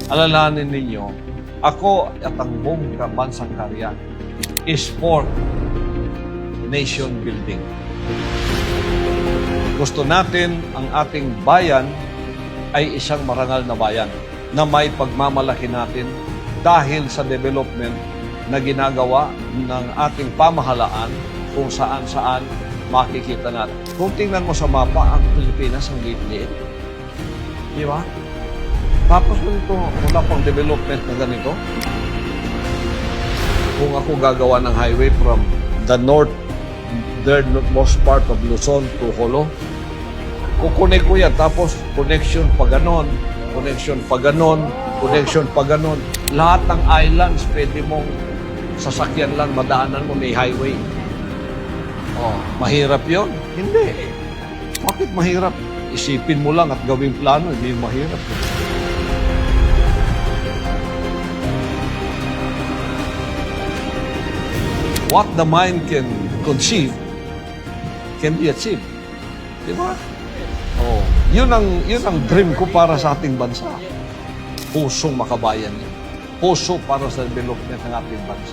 Alalahanin ninyo, ako at ang buong bansang karya is for nation building. Gusto natin ang ating bayan ay isang marangal na bayan na may pagmamalaki natin dahil sa development na ginagawa ng ating pamahalaan kung saan-saan makikita natin. Kung tingnan mo sa mapa, ang Pilipinas ang liit-liit. Di ba? Tapos ganito, wala pang development na ganito. Kung ako gagawa ng highway from the northmost part of Luzon to Jolo, kukunik ko yan. Tapos connection pa ganon, connection pa ganon, connection pa ganon. Lahat ng islands, pwede mong sasakyan lang, madaanan mo, may highway. Oh, mahirap yon? Hindi. Bakit mahirap? Isipin mo lang at gawing plano, hindi mahirap. What the mind can conceive can be achieved. Di ba? Oh, yun ang dream ko para sa ating bansa. Pusong makabayan yan. Puso para sa development ng ating bansa.